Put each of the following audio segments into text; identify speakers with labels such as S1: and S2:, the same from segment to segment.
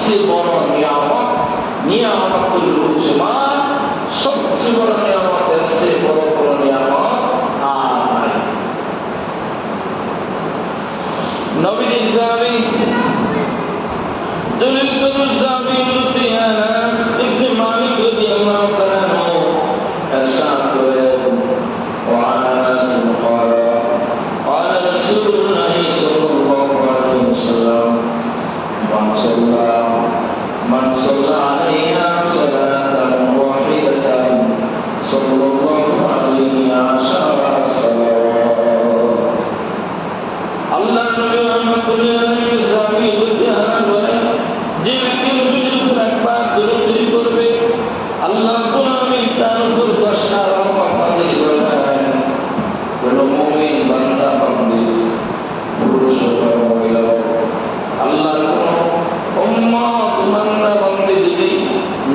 S1: সবচেয়ে বড় নিয়ামত, নিয়ামতুল উজমা, সবচেয়ে বড় নিয়ামতের চেয়ে বড় কোনো নিয়ামত আর নাই। নবীর সাহাবী দলিল করুন সাহাবী হযরত আনাস ইবনে মালিক রাদিয়াল্লাহু তাআলা আনহু ارشاد করেন وعن انس قال قال رسول الله صلى الله عليه وسلم من صلى عليها صلاة واحدة صلى الله عليه عشر صلوات আল্লাহ নবী রাহমাতুল্লাহ আলাইহি সাহাবী বলেন, যে ব্যক্তি নবীর উপর একবার দরুদ শরীফ পড়বে আল্লাহ রাব্বুল আলামিন তার উপর 10টা রহমত নাযিল করবেন। কোন মুমিন বান্দা বান্দি পুরুষ হোক মহিলা হোক, আল্লাহর কোন উম্মত বান্দা বান্দি যদি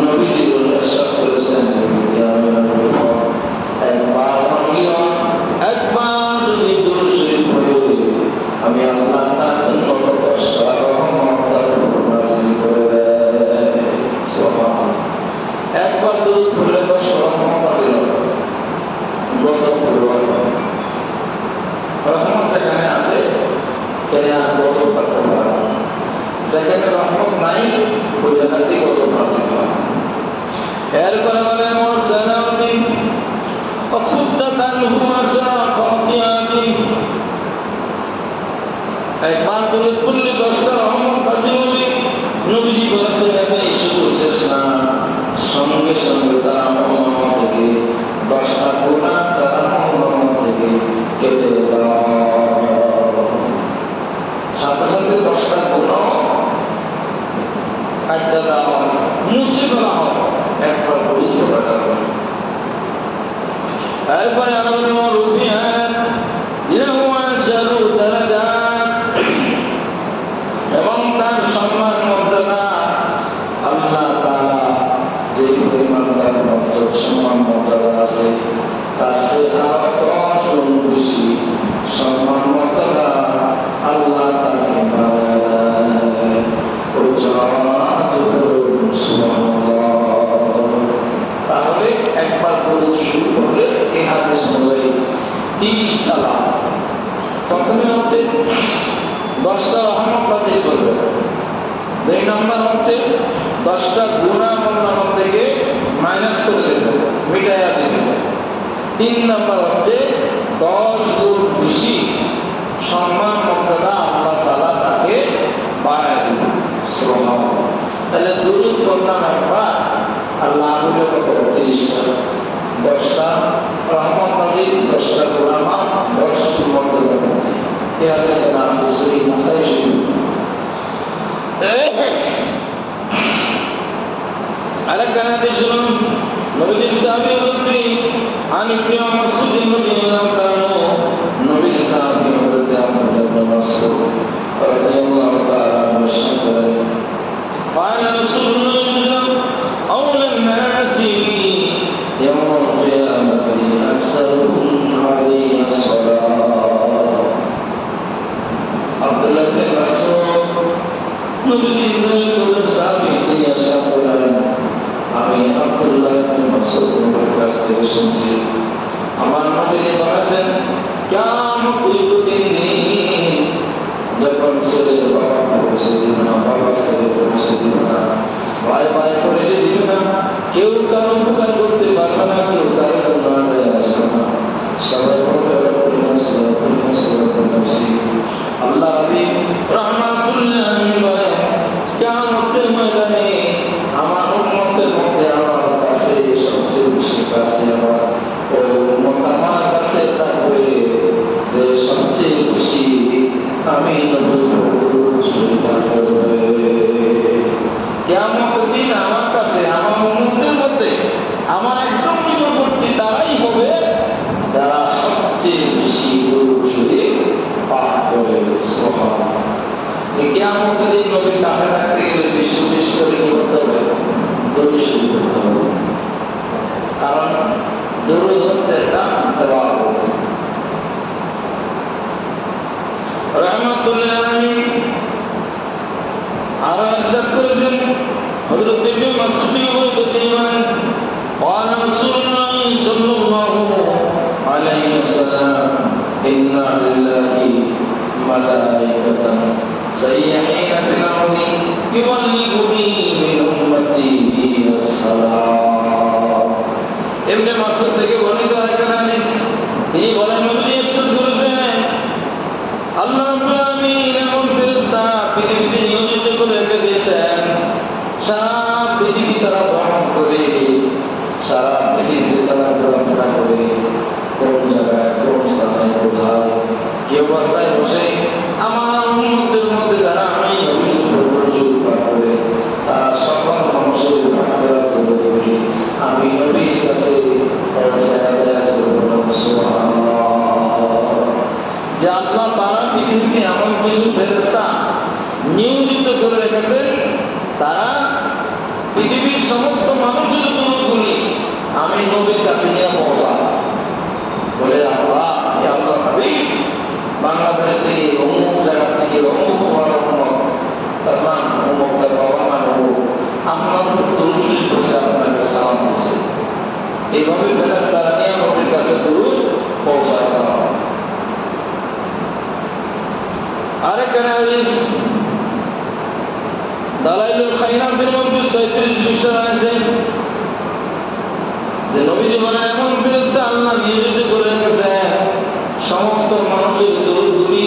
S1: নবীজি ইরশাদ করেছেন একবার বাংলিও একবার যদি দরুদ শরীফ পড়ে আমি আল্লাহ তার জন্য 10টা রহমত তার উপর নাযিল করে দেন। সুবহানাল্লাহ। একবার দরুদ পড়লে 10 রহমত নাযিল হয়। গজব পরিবার রহমত এখানে আছে, এখানে আর গজব থাকতে পারে না। যেখানে রহমত নাই ওই জায়গাতেই গজব নাযিল হয়। এরপরে বলেন ওয়াসালাতিন ওয়াফুদ্দাতান হুয়াসা খাতিয়াতিন, একবার দরুদ পড়লে 10টা রহমত নাযিল হবে। নবীজি বলেছেন এই শুধু শেষ না, সঙ্গে সঙ্গে তার আমল থেকে 10টা গুনাহ তার আমল থেকে কেটে দাও, সাথে সাথে 10টা গুনাহ কাটতে দাও, মুছে ফেলা হয় একবার দরুদ পড়ার কারণে। এরপরে আরো রুফিয়াত লাহু আশরু দারাজাত, এবং তার সম্মান মর্যাদা আল্লাহ তাআলা যে পরিমাণ তার মর্যাদা সম্মান মর্যাদা আছে তার চেয়ে আরো 10 গুণ বেশি সম্মান মর্যাদা আল্লাহ তাকে বাড়ায় দেন। তাহলে একবার দরুদ শুরু করলে এই হাদিস অনুযায়ী 30টা লাভ। প্রথমে হচ্ছে 10টা রহমত নাযিল করবে, 2 নম্বর হচ্ছে 10টা গুনাহ আমল থেকে মাইনাস করে দেবে, মিটাইয়া দেবে। 3 নম্বর হচ্ছে 10 গুণ বেশি সম্মান মর্যাদা আল্লাহ তাআলা তাকে বাড়ায় দেবে। সুবহানাল্লাহ। তাহলে দরুদ পড়লাম একবার আর লাভ হলো কত? 30টা। 10টা রহমত নাযিল, 10টা গুনাহ মাফ, 10 মর্যাদা বৃদ্ধি। এই হাদিসে আছে সহিহ নাসাই শরীফ। আরেকটা হাদিস শুনুন, নবীজি সাহাবী বলতে আন ইবনে মাসউদ রাদিয়াল্লাহু তাআলা, নবীজি সাহাবী বলতে আব্দুল্লাহ ইবনে মাসউদ রাদিয়াল্লাহু তাআলা বলেন قال رسول الله أولى الناس يوم القيامة أكثرهم عليه الصلاة আব্দুল্লাহ ইবনে মাসউদ নবীজি সাহাবী তিনি আশা করেন, আমি আব্দুল্লাহ ইবনে মাসউদের কাছ থেকে শুনছি আমার নবী বলেছেন কিয়ামতের দিন যখন ছেলের বাবা পৌঁছে দিবে না, বাবা ছেলে পৌঁছে দিবে না, ভাই ভাই পৌঁছে দিবে না, কেউ কারো উপকার করতে পারবে না, কেউ কারো জন্য আদায় আসবে না, সবাই বলবে আল্লাহ নবী রাহমাতুল্লাহ আলাইহি বলেন কিয়ামতের ময়দানে আমার উম্মতের মধ্যে আমার কাছে সবচেয়ে বেশি কাছে আমার ওই উম্মত আমার কাছে থাকবে যে সবচেয়ে বেশি আমি নবুয়ত স্বীকার করবে। কিয়ামতের দিন আমার কাছে আমার উম্মতের মধ্যে আমার একদম নিকটবর্তী তারাই হবে যারা সবচেয়ে বেশি দরুদ শরীফ পাঠ করে। সুবহানাল্লাহ। কিয়ামতের দিন নবীর কাছে থাকতে গেলে বেশি বেশি করে কি করতে হবে? দরুদ শরীফ পড়তে হবে। কারণ দরুদ হচ্ছে একটা ইবাদত। রাহমাতুল্লাহ আলাইহি আরো ইরশাদ করেছেন হযরত ইবনে মাসউদ বলতে বলেন قال رسول الله صلى الله عليه وسلم إن لله ملائكة سيحين في الأرض يبلغني من أمتي السلام ইবনে মাসউদ থেকে বর্ণিত একটা হাদিস তিনি বলেন নবী ইরশাদ করেছেন আল্লাহ রাব্বুল আলামিন এমন ফেরেশতা পৃথিবীতে নিয়োজিত করে রেখে দিয়েছেন সারা পৃথিবী তারা ভ্রমণ করে সারা পৃথিবীতে তারা ঘোরাফেরা করে কোন জায়গায় কোন স্থানে কোথায় কি অবস্থায় বসে আমার উম্মতের মধ্যে যারা আমি নবীর উপর শুরু করে তারা সকল মানুষের ভাগ্যরা তুলে ধরি আমি নবীর কাছে পৌঁছায় দেয়া সুবহানাল্লাহ যে আল্লাহ তারা পৃথিবীতে এমন কিছু ফেরেশতা নিয়োজিত করে রেখেছেন তারা পৃথিবীর সমস্ত মানুষের দূরগুলি আমি নবীর কাছে নিয়ে পৌঁছাই বলে আল্লাহ হাবিব বাংলাদেশ থেকে অমুক জায়গা থেকে অমুক তোমার অমুক তার নাম অমুক তার বাবার নাম অমুক আপনার দরুদ বসে আপনাকে সালাম দিচ্ছে এইভাবে ফেরেশতারা নিয়ে নবীর কাছে দরুদ পৌঁছায় দেওয়া আরেকটা হাদিস দালাইলুল খায়রাতের মধ্যে 36 পৃষ্ঠা আছে যে নবীজি বলেন এমন ফেরেশতা আল্লাহ নিয়োজিত করে রেখেছে সমস্ত মানুষের দূরদূরি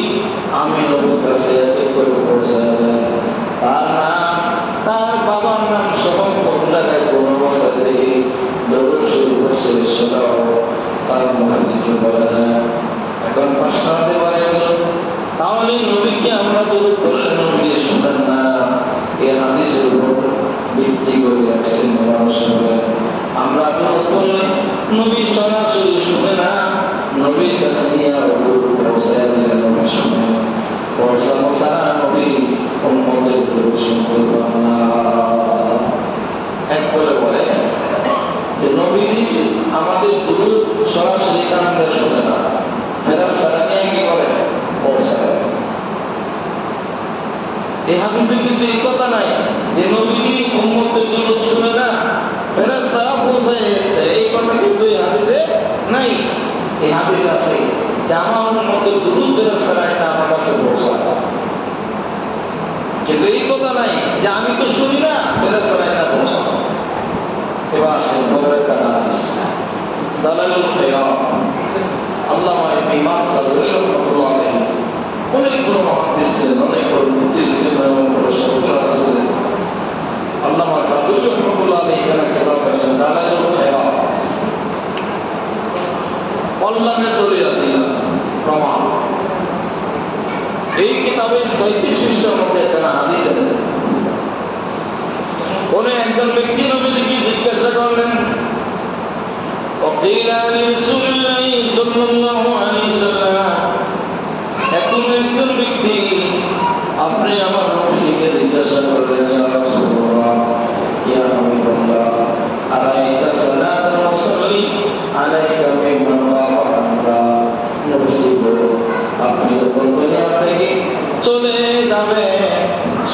S1: আমি নবীর কাছে এক করে পৌঁছায় দেয় তার নাম তার বাবার নাম সহ কোন জায়গায় কোন অবস্থা থেকে দরুদ শুরু করছে সেটাও তার মহাজিকে বলে দেয় এখন প্রশ্ন হতে পারে তাহলে নবীকে আমরা দরুদ করলে নবী শুনেন না এই হাদিসের উপর ভিত্তি করে রাখছেন মানুষ আমরা দরুদ করলে নবী সরাসরি শুনে না নবীর কাছে নিয়ে দরুদ পৌঁছায় দিলে নবী শুনে পৌঁছানো ছাড়া নবী উম্মতের দরুদ শুনতে পান না এক করে বলে যে নবী আমাদের দরুদ সরাসরি কান দিয়ে শুনে না ফেরেশতারা নিয়ে কি করে পৌঁছায় এই হাদিসে কিন্তু এই কথা নাই যে নবীজি উম্মতের দরুদ শুনে না ফেরেশতারা পৌঁছায় এই কথা কিন্তু এই হাদিসে নাই এই হাদিস আছে যে আমার উম্মতের দরুদ ফেরেশতারা এটা আমার কাছে পৌঁছায় কিন্তু এই কথা নাই যে আমি তো শুনি না ফেরেশতারা এটা পৌঁছায় এবার আসেন বড় একটা হাদিস দালালুল খায়রাত আল্লামা ইবনে ইমাম সাদরী রাহমাতুল্লাহ আলাইহি অনেকগুলো মুহাদ্দিস ছিলেন অনেকগুলো মুফতি ছিলেন এবং পড়াশোনা করেছেন আল্লামা সাদরী রাহমাতুল্লাহ আলাইহি এখানে কিতাব করেছেন দালালুল খায়রাত কল্যাণের দলিল প্রমাণ এই কিতাবের 36 পৃষ্ঠার মধ্যে একটা হাদিস আছে কোন একজন ব্যক্তি নবীকে জিজ্ঞাসা করলেন وقيل لرسول الله صلى الله عليه وسلم এখন একজন ব্যক্তি আপনি আমার নবীকে জিজ্ঞাসা করলেন ইয়া রাসূলুল্লাহ ইয়া হাবিবাল্লাহ আরাইতা সালাতাল মুসাল্লি আলাইকা মিম্মান ওয়াফাকা নবীজি বলো আপনি যখন দুনিয়া থেকে চলে যাবে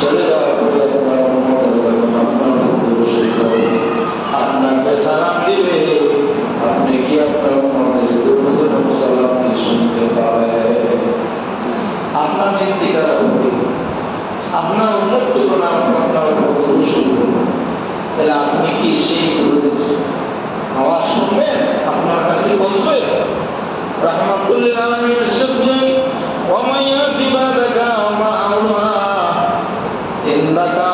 S1: চলে যাওয়ার পরে আপনার উম্মতের যখন আপনার দরুদ শরীফ পড়বে আপনাকে সালাম দিবে আপনি কি আপনার উম্মতের দরুদ ও সালাম কি শুনতে পাবেন আপনার ইন্তিকাল হবে আপনার উম্মত যখন আপনার দরুদ শরীফ পড়বে তাহলে আপনি কি সেই দরুদের আওয়াজ শুনবেন আপনার কাছে বলবে রাহমাতুল লিল আলামিন শুকরি ওয়া মান ইয়াতি বাদাকা ওয়া মা আউলা ইন্দাকা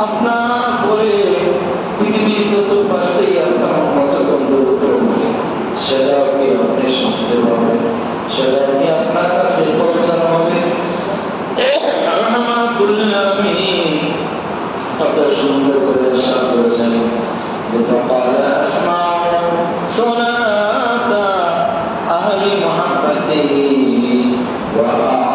S1: আপনার পরে পৃথিবীর চতুর্পাশ থেকে আপনার উম্মত গন্ধ সেটাও কি আপনি শুনতে পাবেন সেটাও কি আপনার কাছে পৌঁছানো হবে রাহমাতুল লিল আলামিন কত সুন্দর করে ইরশাদ করেছেন فقال أسمع صلاة أهل محبتي وأعرف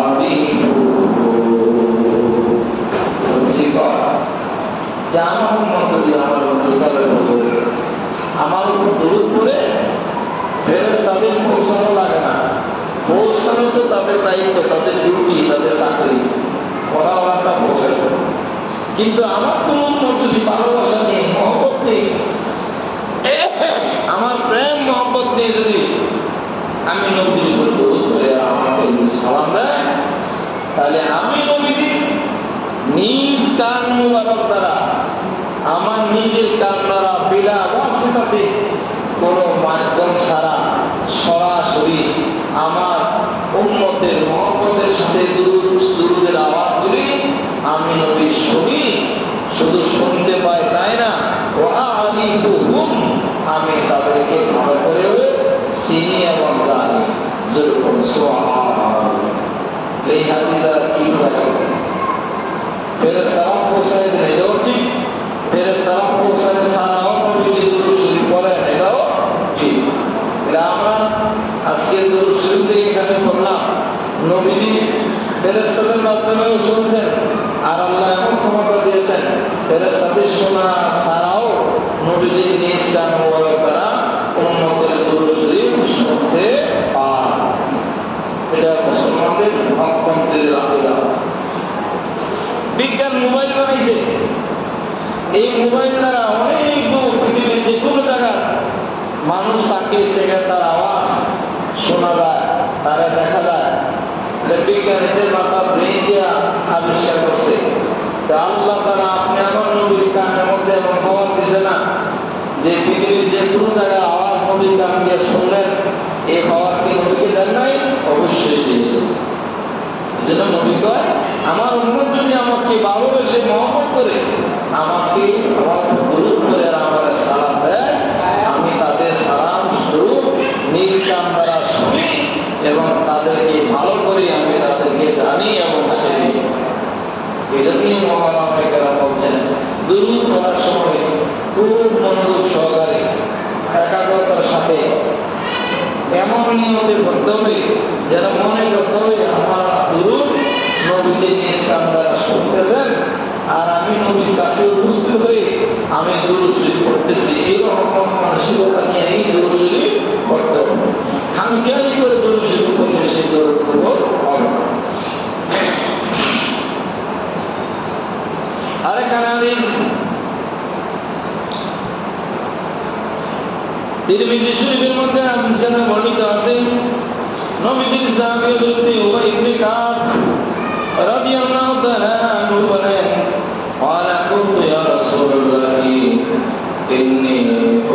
S1: আমার উম্মত যদি আমার অঙ্গীকারের মতো আমার উপর দরুদ পড়ে ফেরেশতাদের পৌঁছানো লাগে না পৌঁছানো তো তাদের দায়িত্ব তাদের ডিউটি তাদের চাকরি ওরা ওরাটা পৌঁছায় কিন্তু আমার কোন যদি ভালোবাসা নেই, মহব্বত নেই, আমার প্রেম মহব্বত নেই, যদি আমি নবীর উপর দরুদ করে আমাকে সালাম দেয়, তাহলে আমি নবীজি নিজ কান মুবারক দ্বারা, আমার নিজের কান দ্বারা বিলা ওয়াসিতাতে, কোনো মাধ্যম ছাড়া সরাসরি আমার উম্মতের মহব্বতের সাথে দুরুদের আওয়াজগুলি আমি নবী শুনি। শুধু শুনতে পাই তাই না, ও আরিফুহুম, আমি তাদেরকে ভালো করে চিনি এবং জানি। যেরকম সুবহানাল্লাহ, এই হাদিস দ্বারা কি লাগে? ফেরেশতারা পৌঁছায় দেন, এটাও ঠিক। ফেরেশতারা পৌঁছায় ছাড়াও নবীজি দুরূদ শরীফ পড়েন, এটাও ঠিক। এটা আমরা আজকের দুরূদ শরীফ থেকে এখানে পড়লাম। নবীজি ফেরেশতাদের মাধ্যমেও শুনছেন, আর আল্লাহ এমন ক্ষমতা দিয়েছেন ফেরেশতাদের শোনা ছাড়াও নবীজির নিজ কান মুবারক দ্বারা উম্মতের দুরূদ শরীফ শুনতে পান। এটা মুসলমানদের হকপন্থীদের আকিদা। বিজ্ঞান মোবাইল বানাইছে, এই মোবাইল দ্বারা অনেক পৃথিবীর যে কোনো জায়গার মানুষ থাকে, সেখানে তার আওয়াজ শোনা যায়, তারা দেখা যায়। বিজ্ঞানীদের মাথা ব্রেন দিয়া আবিষ্কার করছে। আল্লাহ তারা আপনি আমার নবীর কানের মধ্যে এমন খবর দিছে না যে পৃথিবীর যে কোনো জায়গার আওয়াজ নবীর কান দিয়ে শুনলেন, এই খবর কি নবীকে দেন নাই? অবশ্যই দিয়েছে। এই জন্য নবী কয়, আমার উম্মত যদি আমাকে ভালোবেসে মহব্বত করে আমাকে আমার দুরূদ করে আর আমার সালাম দেয়, আমি তাদের সালাম স্বরূপ নিজ কান দ্বারা শুনি এবং তাদেরকে ভালো করে আমি তাদেরকে জানি এবং চিনি। এই জন্যই মহানায়িকারা বলছেন, দুরূদ পড়ার সময় খুব মনোযোগ সহকারে একাগ্রতার সাথে এমন নিয়তে পড়তে হবে যেন মনে করতে হবে আমার দুরূদ নবীজি নিজ কান দ্বারা শুনতেছেন আর আমি নবীর কাছে উপস্থিত হয়ে আমি দুরূদ শরীফ পড়তেছি। এইরকম মানসিকতা নিয়ে এই দুরূদ শরীফ পড়তে হবে। খামখেয়ালি করে দুরূদ শরীফ পড়লে সেই দুরূদ কবুল হবে। আরেকটা হাদিস তিরমিজি শরীফের মধ্যে হাদিসখানে বর্ণিত আছে, নবীজির সাহাবী হযরত উবাই ইবনে কাব রাদিয়াল্লাহু তাআলা আনহু বলেন, قال قلت يا رسول الله إني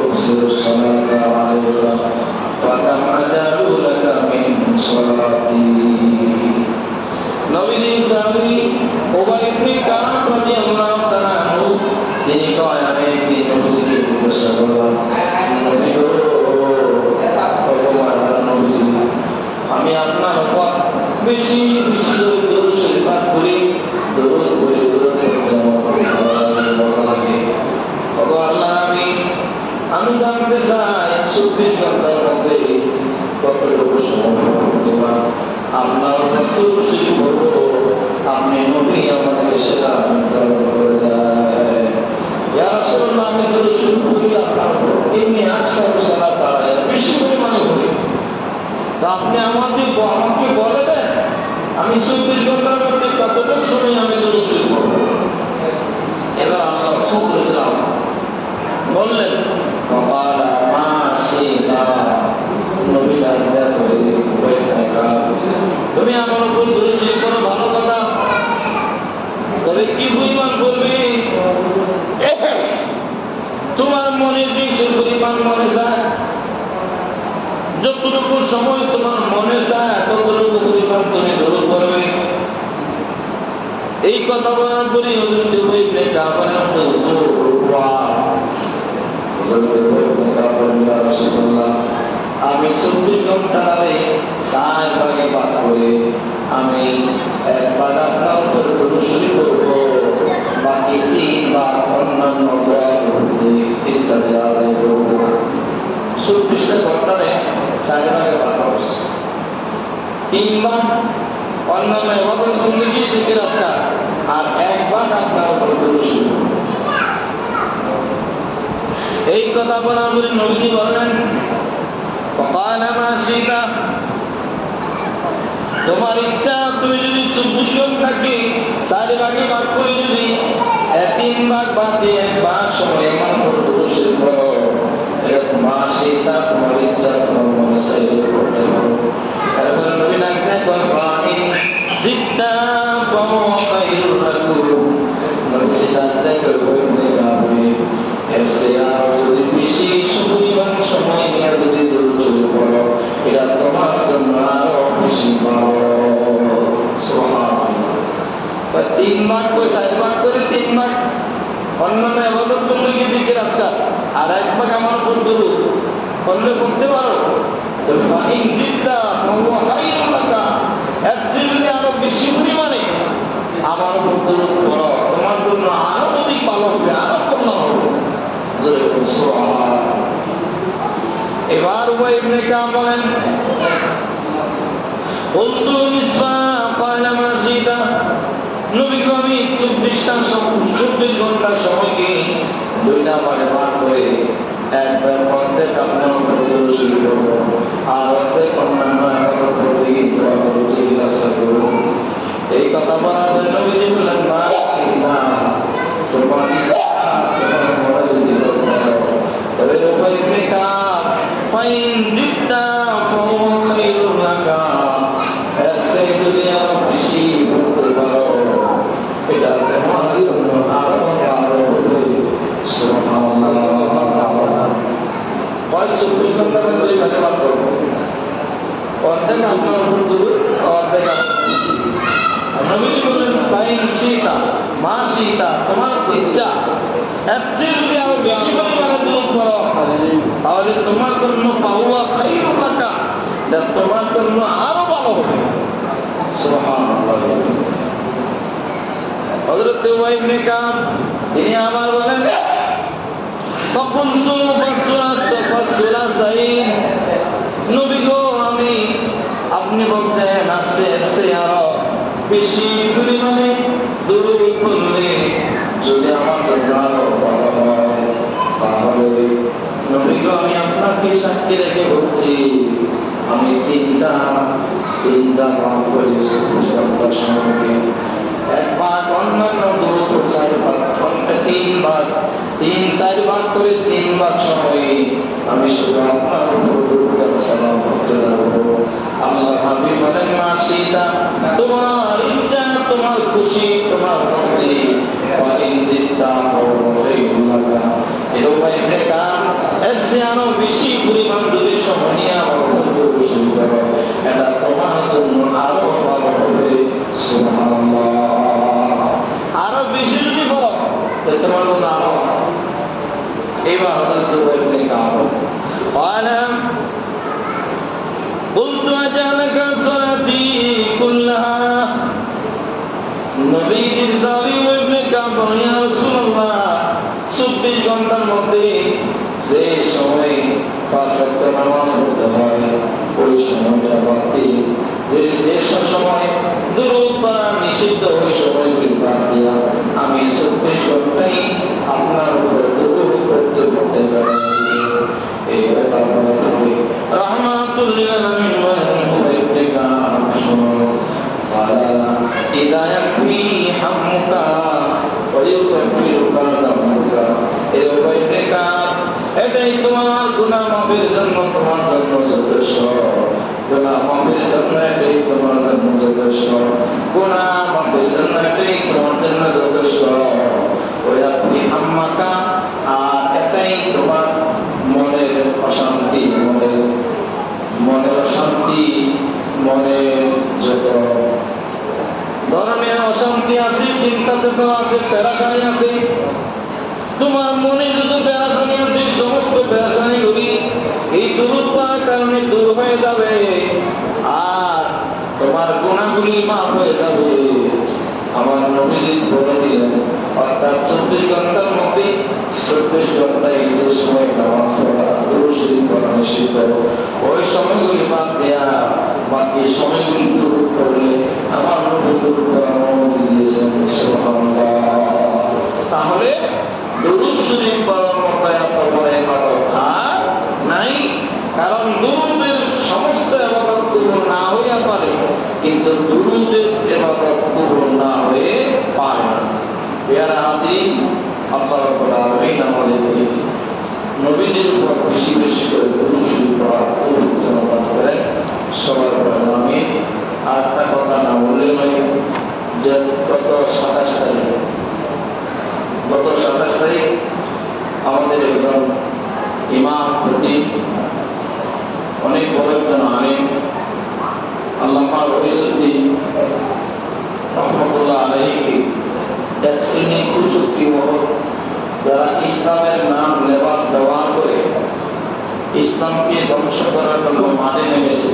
S1: أكثر الصلاة عليك فكم أجعل لك من صلاتي। নবীজি সাহাবী উবাই ইবনে কাব রাদিয়াল্লাহু তাআলা আনহু তিনি কয়, আমি একদিন নবীজিকে জিজ্ঞাসা করলাম, নবী গো, নবীজি আমি আপনার উপর বেশি বেশি দরুদ শরীফ পাঠ করি, দরুদ পড়ি, দরুদ পড়তে মজা লাগে। ওগো আল্লাহ নবী, আমি জানতে চাই 24 ঘন্টার মধ্যে কতটুকু সময় পরিমাণ আপনার উপর দরুদ শরীফ পড়ব, আপনি নবী আমাকে সেটা নির্ধারণ করে দেয়। ইয়া রাসূলুল্লাহ, আমি দরুদ শরীফ পড়ি আপনার উপর এমনি আকসার সালাত আলাইহি, বেশি পরিমাণে পড়ি, তো আপনি আমাকে বলে দেন আমি 24 ঘন্টার মধ্যে কতটুকু সময় আমি দরুদ শরীফ পড়ব। এবার আল্লাহ সুবহানাহু বললেন, ওয়াকালা মা শিতা, নবী আজ্ঞা করে তুমি আমার উপর দরুদ শরীফ পড়ো, ভালো কথা, তবে কি পরিমাণ পড়বে? তোমার মনে যে পরিমাণ মনে চায়, যতটুকু সময় তোমার মনে চায় ততটুকু পরিমাণ তুমি দরুদ পড়বে। এই কথা বলার পরে হযরত উবাই ইবনে কাব আমি 24 ঘন্টা ধরে 4 ভাগে ভাগ করে আমি 1 ভাগ আপনার উপর দরুদ শরীফ পড়ব, বাকি 3 ভাগ অন্যান্য দোয়া করতে ইত্যাদি আদায় করব। 24টা ঘন্টারে 4 ভাগে ভাগ করছি, 3 ভাগ অন্যান্য ইবাদত বন্দেগী জিকির আজকার, আর 1 ভাগ আপনার উপর দরুদ শরীফ। এই কথা বলার পরে নবীজি বললেন, وقال ما شئت, তোমার ইচ্ছা তুমি যদি 24 ঘন্টাকে 4 ভাগে ভাগ করে যদি তিন ভাগ বাদ দিয়ে এক ভাগ সময় এমন দরুদ পড়ো, এরকম মাসে তা তোমার ইচ্ছা তোমার মনে চাইলে করতে পারো। এরপরে নবী লাগতে ফাইন জিদ্দা ফাহুয়া খায়রুল লাকুম, নবী লাগতে কইবে গাবে এসে আর যদি বেশি পরিমাণ সময় নিয়ে যদি দরুদ পড়ো, এটা তোমার জন্য আরো বেশি ভালো। সুবহানাল্লাহ। তিন ভাগ করে 4 ভাগ করে 3 ভাগ অন্যান্য ইবাদত বন্দেগী দিকের আজকার, আর 1 ভাগ আমার উপর দরুদ পড়লে করতে পারো। তো ফাইন জিদ্দা ফাহুয়া খায়রুল লাকা, এর চেয়ে আরো বেশি পরিমাণে আমার উপর দরুদ পড়ো, তোমার জন্য আরো অধিক ভালো হবে, আরো কল্যাণ হবে। জোরে বলুন সুবহানাল্লাহ। এবার উবাই ইবনে কাব বলেন বলতু মিসবা ক্বালা মা শিতা, নবী আমি 24 ঘন্টার সময়কে 2টা ভাগে ভাগ করে একবার অর্ধেক আপনার উপর দরুদ শরীফ পড়ব, আর অর্ধেক অন্যান্য ইবাদত বন্দেগী দোয়া করব, জিজ্ঞাসা করব। এই কথা বলার পরে নবীজি বললেন মা শিতা, তোমার ইচ্ছা তোমার মনে যদি করো। তবে উবাই ইবনে কাব ফাইন জিদ্দা ফাহুয়া খায়রুল লাকা, এর চেয়ে যদি আরো বেশি করতে পারো, এটা তোমার জন্য আরো ভালো হবে। সুবহানাল্লাহ। 24 ঘন্টা দুই ভাগে ভাগ করবো, অর্ধেক আপনার উপর দরুদ, অর্ধেক নবীজি বললেন ফাইন শিতা মা শিতা, তোমার ইচ্ছা, এর চেয়ে যদি আরো বেশি পরিমাণে দরুদ পড়ো, তাহলে তোমার জন্য ফাহুয়া খায়রুল লাকা, এটা তোমার জন্য আরো ভালো হবে। সুবহানাল্লাহ। হযরত উবাই ইবনে কাব তিনি আবার বলেন ফাকুনতু ফাসুলাসাইন, নবী গো আমি, আপনি বলছেন আসছে আরো বেশি পরিমাণে দরুদ পড়লে যদি আমার জন্য আরো ভালো হয়, তাহলে নবী গো আমি আপনাকে সাক্ষী রেখে বলছি, আমি তিনটা ভাগ করেছি আপনার সঙ্গে। 1 ভাগ অন্যান্য দরুদ 4 ভাগ, 3-4 ভাগ করে 3 ভাগ সময়ে আমি শুধু আপনার উপর দরুদ আর সালাম করতে লাগবো। আল্লাহ হাবিব বলেন মা শিতা, তোমার ইচ্ছা, তোমার খুশি, তোমার মর্জি, ফাইন জিদ্দা ফাহুয়া খায়রুল লাকা। এর উপায় দেখা এর চেয়ে আরো বেশি পরিমাণ যদি সময় নিয়ে আমার উপর দরুদ শরীফ পড়ো, এটা তোমার জন্য আরো ভালো হবে। সুবহানাল্লাহ। আরো বেশি যদি পড়ো তোমার জন্য আরো। এবার হযরত উবাই ইবনে কাব ক্বালা قلت أجعلك صلاتي كلها, নবীজির সাহাবী ইবনে কাব বলেন ইয়া রাসূলুল্লাহ, 24 ঘন্টার মধ্যে যে সময় 5 ওয়াক্ত নামাজ পড়তে হয়, ওই সময়টা বাদ দিয়ে যে সময় দরুদ পড়া নিষিদ্ধ, ওই সময়গুলি বাদ দিয়া আমি 24 ঘন্টাই আপনার উপর দরুদ পড়তে পারি। এই কথা বলে রাহমাতুল লিল আলামিন বলেন উবাই ইবনে কাব শোনো, ক্বালা ইযা ইয়াকফি হামুকা ওয়া ইউকাফিরুকা যামবুকা, এই উবাই ইবনে কাব এটাই তোমার গুনাহ মাফের জন্য তোমার জন্য যথেষ্ট, গুনাহ মাফের জন্য এটাই তোমার জন্য যথেষ্ট, গুনাহ মাফের জন্য এটাই তোমার জন্য যথেষ্ট। ওয়া ইয়াকফি হাম্মাকা, আর এটাই তোমার মনের অশান্তি, মনের অশান্তি, মনের যত ধরনের অশান্তি আছে, চিন্তাতে তো আছে, পেরেশানি আছে, তোমার মনে যত পেরেশানি আছে, সমস্ত পেরেশানিগুলি এই দরুদ পড়ার কারণে দূর হয়ে যাবে, আর তোমার গুনাহগুলি মাফ হয়ে যাবে। আমার নবীজি বলে দিলেন, অর্থাৎ 24 ঘন্টার মধ্যে 24 ঘন্টায় যে সময় নামাজ পড়া, দরুদ শরীফ পড়া নিষিদ্ধ, ওই সময়গুলি বাদ দেয়া বাকি সময়গুলি দরুদ পড়লে আমার নবী দরুদ পড়ার অনুমতি দিয়েছেন। সুবহানাল্লাহ। তাহলে দরুদ শরীফ পড়ার মতো এত বড় ইবাদত আর নাই, কারণ দরুদের সমস্ত ইবাদত কবুল না হইয়া পারে, কিন্তু দরুদের ইবাদত কবুল না হয়ে পারে না। পেয়ারা হাজির, আল্লাহ রাব্বুল আলামিন আমাদেরকে নবীদের উপর বেশি বেশি করে দুরূদ শরীফ পড়ার তৌফিক দান করেন। সবাই বলেন আমিন। আর একটা কথা না বললে নয় যে গত 27 তারিখ আমাদের একজন ইমাম খতিব, অনেক বড় একজন আলেম, আল্লামা রহিসউদ্দিন রহমতুল্লাহ আলাইহি এক শ্রেণী কুচক্রী মহল যারা ইসলামের নাম লেবাস ব্যবহার করে ইসলামকে ধ্বংস করার জন্য মাঠে নেমেছে,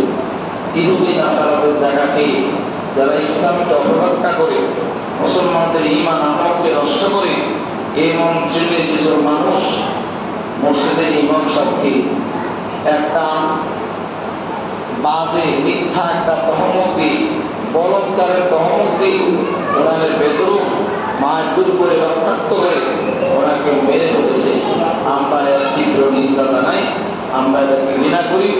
S1: ইহুদি নাসারাদের দেখাকে যারা ইসলামকে অপব্যাখ্যা করে মুসলমানদের ঈমান আমলকে নষ্ট করে, এমন শ্রেণীর কিছু মানুষ মসজিদের ইমাম সাহেবকে একটা বাজে মিথ্যা একটা তহমত দিয়ে, বলৎকারের তহমত দিয়ে ওনাদের বেদরূপ মারধর করে রক্তাক্ত করে ওনাকে মেরে ফেলেছে। আমরা এর তীব্র নিন্দা জানাই, আমরা এটাকে ঘৃণা করি।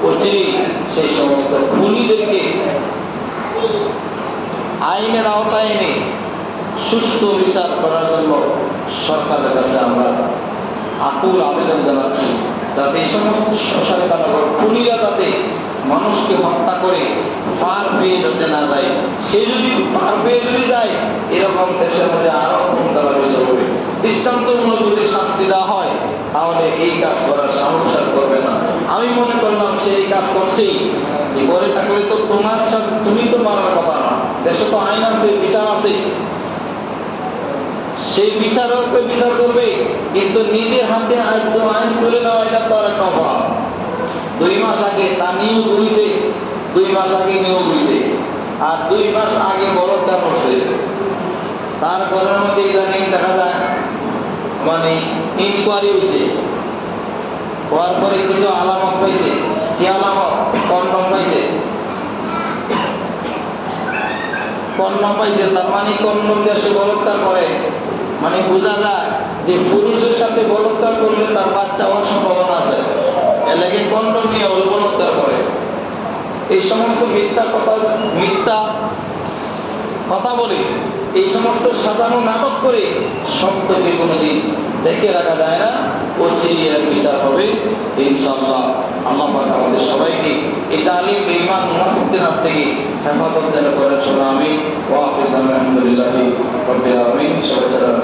S1: অচিরেই সেই সমস্ত খুনিদেরকে আইনের আওতায় এনে সুষ্ঠু বিচার করার জন্য সরকারের কাছে আমরা আকুল আবেদন জানাচ্ছি, যাতে এই সমস্ত শয়তানগর খুনিরা যাতে মানুষকে হত্যা করে পার পেয়ে যেতে না যায়। সে যদি পার পেয়ে যদি যায়, এরকম দেশের মধ্যে আরো খুনতারা বেশি হবে। দৃষ্টান্তমূলক যদি শাস্তি দেওয়া হয়, তাহলে এই কাজ করার সাহস আর করবে না। আমি মনে করলাম সে এই কাজ করছেই, যে করে থাকলে তো তোমার শাস্তি, তুমি তো মারার কথা না, দেশে তো আইন আছে, বিচার আছে, সেই বিচারককে বিচার করবে। কিন্তু নিজের হাতে আইন তুলে নেওয়া, এটা তো আর একটা অপরাধ। 2 মাস আগে তার নিয়োগ হয়েছে, 2 মাস আগে নিয়োগ হয়েছে, আর 2 মাস আগে বলৎকার করছে। তার ঘরের মধ্যে ইদানিং দেখা যায় মানে ইনকোয়ারি হয়েছে, হওয়ার পরে কিছু আলামত পাইছে। কি আলামত? কন্ডম পাইছে, কন্ডম পাইছে। তার মানে কন্ডম দিয়ে সে বলৎকার করে, মানে বোঝা যায় যে পুরুষের সাথে বলৎকার করলে তার বাচ্চা হওয়ার সম্ভাবনা আছে, এলাকে কন্ডম নিয়ে ওর বলৎকার করে। এই সমস্ত মিথ্যা কথা বলে, এই সমস্ত সাজানো নাটক করে সত্যকে কোনোদিন দেখে রাখা যায় না। অচিরেই এর বিচার হবে ইনশাআল্লাহ। আল্লাহ পাক আমাদের সবাইকে এই জালিম বেঈমান মুনাফিকদের হাত থেকে হেফাজত দান করেন। আমিন। ওয়া আখিরু দাওয়ানা আলহামদুলিল্লাহি রাব্বিল আলামিন। সবাই সালাম।